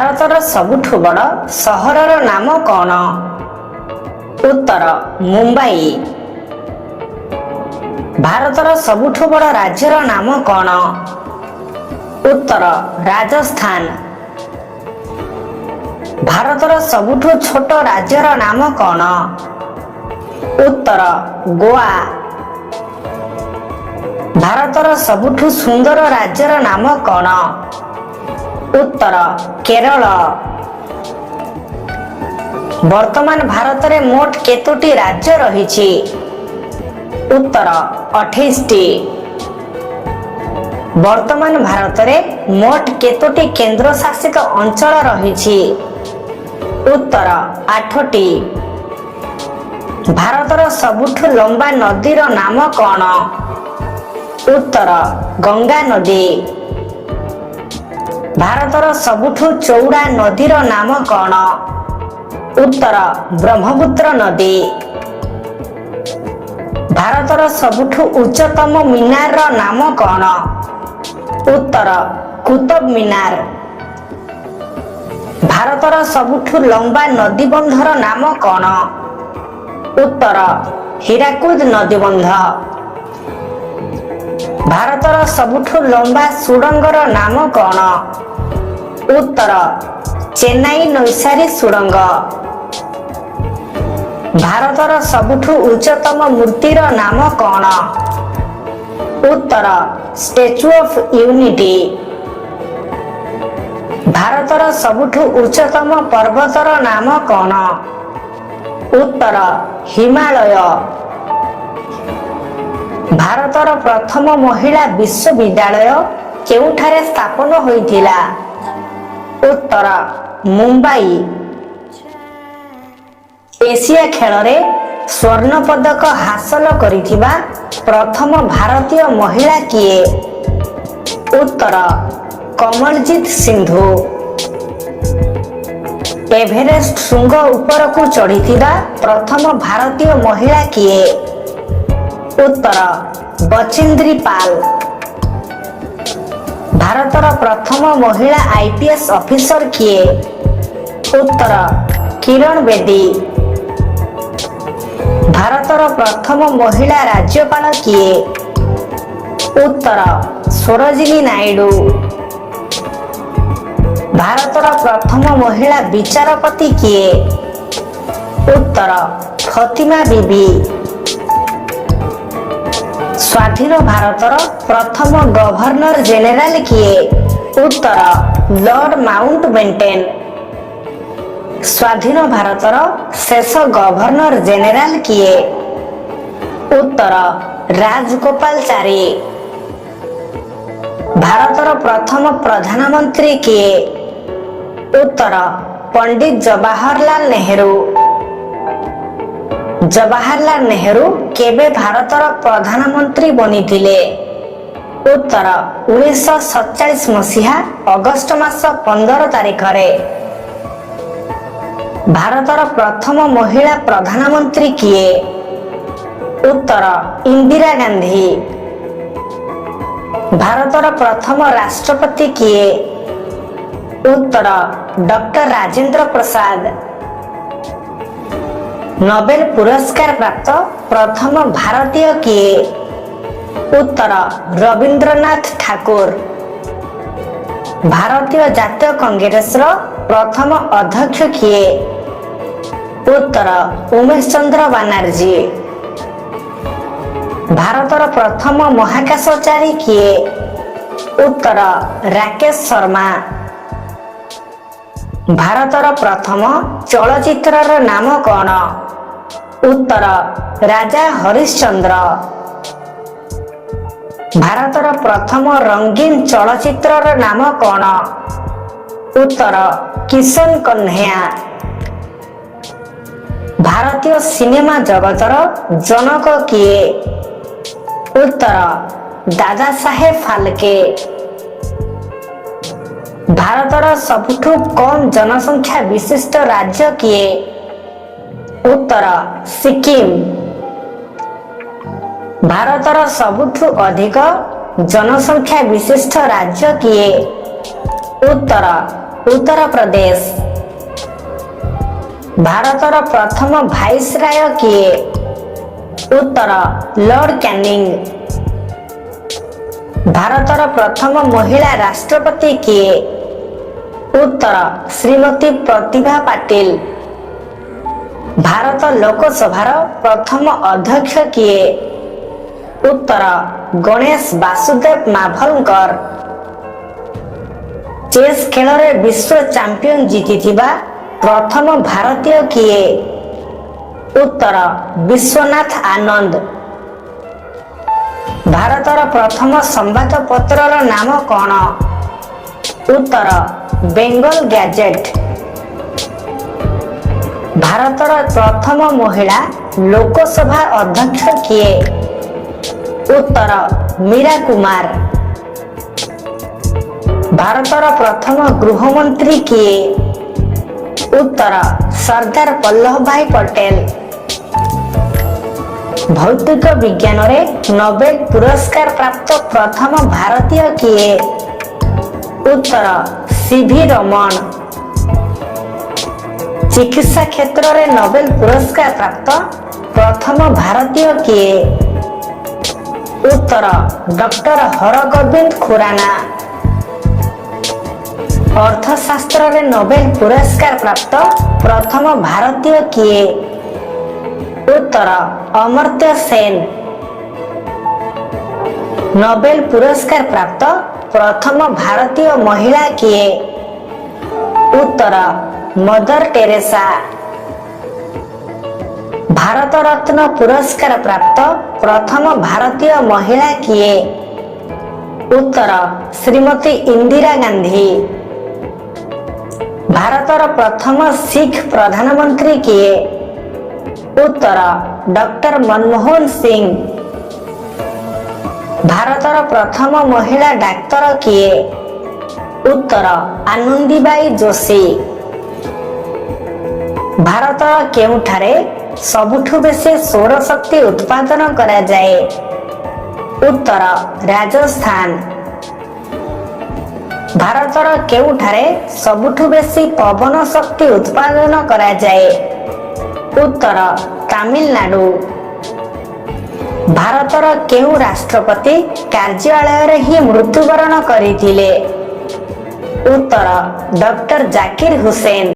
ଭାରତର ସବୁଠୁ ବଡ଼ ସହରର ନାମ କ'ଣ? ଉତ୍ତର ମୁମ୍ବାଇ। ଭାରତର ସବୁଠୁ ବଡ଼ ରାଜ୍ୟର ନାମ କ'ଣ? ଉତ୍ତର ରାଜସ୍ଥାନ। ଭାରତର ସବୁଠୁ ଛୋଟ ରାଜ୍ୟର ନାମ କ'ଣ? ଉତ୍ତର ଗୋଆ। ଭାରତର ସବୁଠୁ ସୁନ୍ଦର ରାଜ୍ୟର ନାମ କ'ଣ? ଉତ୍ତର କେରଳ। ବର୍ତ୍ତମାନ ଭାରତରେ ମୋଟ କେତୋଟି ରାଜ୍ୟ ରହିଛି? ଉତ୍ତର 28ଟି। ବର୍ତ୍ତମାନ ଭାରତରେ ମୋଟ କେତୋଟି କେନ୍ଦ୍ରଶାସିତ ଅଞ୍ଚଳ ରହିଛି? ଉତ୍ତର 8ଟି। ଭାରତର ସବୁଠୁ ଲମ୍ବା ନଦୀର ନାମ କ'ଣ? ଉତ୍ତର ଗଙ୍ଗା ନଦୀ। ଭାରତର ସବୁଠୁ ଚଉଡ଼ା ନଦୀର ନାମ କ'ଣ? ଉତ୍ତର ବ୍ରହ୍ମପୁତ୍ର ନଦୀ। ଭାରତର ସବୁଠୁ ଉଚ୍ଚତମ ମିନାରର ନାମ କ'ଣ? ଉତ୍ତର କୁତବ ମିନାର। ଭାରତର ସବୁଠୁ ଲମ୍ବା ନଦୀବନ୍ଧର ନାମ କ'ଣ? ଉତ୍ତର ହୀରାକୁଦ ନଦୀବନ୍ଧ। ଭାରତର ସବୁଠୁ ଲମ୍ବା ସୁଡ଼ଙ୍ଗର ନାମ କ'ଣ? ଉତ୍ତର ଚେନ୍ନାଇ ନୈସାରୀ ସୁଡ଼ଙ୍ଗ। ଭାରତର ସବୁଠୁ ଉଚ୍ଚତମ ମୂର୍ତ୍ତିର ନାମ କ'ଣ? ଉତ୍ତର ଷ୍ଟାଚ୍ୟୁ ଅଫ୍ ୟୁନିଟି। ଭାରତର ସବୁଠୁ ଉଚ୍ଚତମ ପର୍ବତର ନାମ କ'ଣ? ଉତ୍ତର ହିମାଳୟ। ଭାରତର ପ୍ରଥମ ମହିଳା ବିଶ୍ୱବିଦ୍ୟାଳୟ କେଉଁଠାରେ ସ୍ଥାପନ ହୋଇଥିଲା? ଉତ୍ତର ମୁମ୍ବାଇ। ଏସିଆ ଖେଳରେ ସ୍ୱର୍ଣ୍ଣ ପଦକ ହାସଲ କରିଥିବା ପ୍ରଥମ ଭାରତୀୟ ମହିଳା କିଏ? ଉତ୍ତର କମଲଜିତ ସିନ୍ଧୁ। ଏଭରେଷ୍ଟ ଶୃଙ୍ଗ ଉପରକୁ ଚଢ଼ିଥିବା ପ୍ରଥମ ଭାରତୀୟ ମହିଳା କିଏ? ଉତ୍ତର ବଚିନ୍ଦ୍ରୀ ପାଲ। ଭାରତର ପ୍ରଥମ ମହିଳା IPS ଅଫିସର କିଏ? ଉତ୍ତର କିରଣ ବେଦୀ। ଭାରତର ପ୍ରଥମ ମହିଳା ରାଜ୍ୟପାଳ କିଏ? ଉତ୍ତର ସରୋଜିନୀ ନାଇଡୁ। ଭାରତର ପ୍ରଥମ ମହିଳା ବିଚାରପତି କିଏ? ଉତ୍ତର ଫତିମା ବିବି। ସ୍ୱାଧୀନ ଭାରତର ପ୍ରଥମ ଗଭର୍ଣ୍ଣର ଜେନେରାଲ କିଏ? ଉତ୍ତର ଲର୍ଡ ମାଉଣ୍ଟବେଟେନ୍। ସ୍ୱାଧୀନ ଭାରତର ଶେଷ ଗଭର୍ଣ୍ଣର ଜେନେରାଲ କିଏ? ଉତ୍ତର ରାଜଗୋପାଳଚାରୀ। ଭାରତର ପ୍ରଥମ ପ୍ରଧାନମନ୍ତ୍ରୀ କିଏ? ଉତ୍ତର ପଣ୍ଡିତ ଜବାହରଲାଲ ନେହେରୁ। ଜବାହରଲାଲ ନେହେରୁ କେବେ ଭାରତର ପ୍ରଧାନମନ୍ତ୍ରୀ ବନିଥିଲେ? ଉତ୍ତର 1947 ମସିହା ଅଗଷ୍ଟ ମାସ 15 ତାରିଖରେ। ଭାରତର ପ୍ରଥମ ମହିଳା ପ୍ରଧାନମନ୍ତ୍ରୀ କିଏ? ଉତ୍ତର ଇନ୍ଦିରା ଗାନ୍ଧୀ। ଭାରତର ପ୍ରଥମ ରାଷ୍ଟ୍ରପତି କିଏ? ଉତ୍ତର ଡକ୍ଟର ରାଜେନ୍ଦ୍ର ପ୍ରସାଦ। ନୋବେଲ ପୁରସ୍କାର ପ୍ରାପ୍ତ ପ୍ରଥମ ଭାରତୀୟ କିଏ? ଉତ୍ତର ରବୀନ୍ଦ୍ରନାଥ ଠାକୁର। ଭାରତୀୟ ଜାତୀୟ କଂଗ୍ରେସର ପ୍ରଥମ ଅଧ୍ୟକ୍ଷ କିଏ? ଉତ୍ତର ଉମେଶ ଚନ୍ଦ୍ର ବାନାର୍ଜୀ। ଭାରତର ପ୍ରଥମ ମହାକାଶଚାରୀ କିଏ? ଉତ୍ତର ରାକେଶ ଶର୍ମା। ଭାରତର ପ୍ରଥମ ଚଳଚ୍ଚିତ୍ରର ନାମ କ'ଣ? ଉତ୍ତର ରାଜା ହରିଶ୍ଚନ୍ଦ୍ର। ଭାରତର ପ୍ରଥମ ରଙ୍ଗୀନ ଚଳଚ୍ଚିତ୍ରର ନାମ କ'ଣ? ଉତ୍ତର କିଶନ କହ୍ନେୟା। ଭାରତୀୟ ସିନେମା ଜଗତର ଜନକ କିଏ? ଉତ୍ତର ଦାଦା ସାହେବ ଫାଲକେ। ଭାରତର ସବୁଠୁ କମ୍ ଜନସଂଖ୍ୟା ବିଶିଷ୍ଟ ରାଜ୍ୟ କିଏ? ଉତ୍ତର ସିକିମ। ଭାରତର ସବୁଠୁ ଅଧିକ ଜନସଂଖ୍ୟା ବିଶିଷ୍ଟ ରାଜ୍ୟ କିଏ? ଉତ୍ତର ଉତ୍ତରପ୍ରଦେଶ। ଭାରତର ପ୍ରଥମ ଭାଇସରାୟ କିଏ? ଉତ୍ତର ଲର୍ଡ କ୍ୟାନିଂ। ଭାରତର ପ୍ରଥମ ମହିଳା ରାଷ୍ଟ୍ରପତି କିଏ? ଉତ୍ତର ଶ୍ରୀମତୀ ପ୍ରତିଭା ପାଟିଲ। ଭାରତ ଲୋକସଭାର ପ୍ରଥମ ଅଧ୍ୟକ୍ଷ କିଏ? ଉତ୍ତର ଗଣେଶ ବାସୁଦେବ ମାଭଲଙ୍କର। ଚେସ୍ ଖେଳରେ ବିଶ୍ୱ ଚାମ୍ପିୟନ ଜିତିଥିବା ପ୍ରଥମ ଭାରତୀୟ କିଏ? ଉତ୍ତର ବିଶ୍ୱନାଥ ଆନନ୍ଦ। ଭାରତର ପ୍ରଥମ ସମ୍ବାଦପତ୍ରର ନାମ କ'ଣ? ଉତ୍ତର ବେଙ୍ଗଲ ଗ୍ୟାଜେଟ୍। ଭାରତର ପ୍ରଥମ ମହିଳା ଲୋକସଭା ଅଧ୍ୟକ୍ଷ କିଏ? ଉତ୍ତର ମୀରା କୁମାର। ଭାରତର ପ୍ରଥମ ଗୃହମନ୍ତ୍ରୀ କିଏ? ଉତ୍ତର ସର୍ଦ୍ଦାର ବଲ୍ଲଭ ଭାଇ ପଟେଲ। ଭୌତିକ ବିଜ୍ଞାନରେ ନୋବେଲ ପୁରସ୍କାର ପ୍ରାପ୍ତ ପ୍ରଥମ ଭାରତୀୟ କିଏ? ଉତ୍ତର ସିଭି ରମଣ। ଚିକିତ୍ସା କ୍ଷେତ୍ରରେ ନୋବେଲ ପୁରସ୍କାର ପ୍ରାପ୍ତ ପ୍ରଥମ ଭାରତୀୟ କିଏ? ଉତ୍ତର ଡକ୍ଟର ହରଗୋବିନ୍ଦ ଖୁରାନା। ଅର୍ଥଶାସ୍ତ୍ରରେ ନୋବେଲ ପୁରସ୍କାର ପ୍ରାପ୍ତ ପ୍ରଥମ ଭାରତୀୟ କିଏ? ଉତ୍ତର ଅମର୍ତ୍ୟ ସେନ। ନୋବେଲ ପୁରସ୍କାର ପ୍ରାପ୍ତ ପ୍ରଥମ ଭାରତୀୟ ମହିଳା କିଏ? ଉତ୍ତର ମଦର ଟେରେସା। ଭାରତ ରତ୍ନ ପୁରସ୍କାର ପ୍ରାପ୍ତ ପ୍ରଥମ ଭାରତୀୟ ମହିଳା କିଏ? ଉତ୍ତର ଶ୍ରୀମତୀ ଇନ୍ଦିରା ଗାନ୍ଧୀ। ଭାରତର ପ୍ରଥମ ଶିଖ ପ୍ରଧାନମନ୍ତ୍ରୀ କିଏ? ଉତ୍ତର ଡକ୍ଟର ମନମୋହନ ସିଂ। ଭାରତର ପ୍ରଥମ ମହିଳା ଡାକ୍ତର କିଏ? ଉତ୍ତର ଆନନ୍ଦୀବାଇ ଯୋଶୀ। ଭାରତର କେଉଁଠାରେ ସବୁଠୁ ବେଶୀ ସୌରଶକ୍ତି ଉତ୍ପାଦନ କରାଯାଏ? ଉତ୍ତର ରାଜସ୍ଥାନ। ଭାରତର କେଉଁଠାରେ ସବୁଠୁ ବେଶୀ ପବନ ଶକ୍ତି ଉତ୍ପାଦନ କରାଯାଏ? ଉତ୍ତର ତାମିଲନାଡୁ। ଭାରତର କେଉଁ ରାଷ୍ଟ୍ରପତି କାର୍ଯ୍ୟାଳୟରେ ହିଁ ମୃତ୍ୟୁବରଣ କରିଥିଲେ? ଉତ୍ତର ଡକ୍ଟର ଜାକିର ହୁସେନ।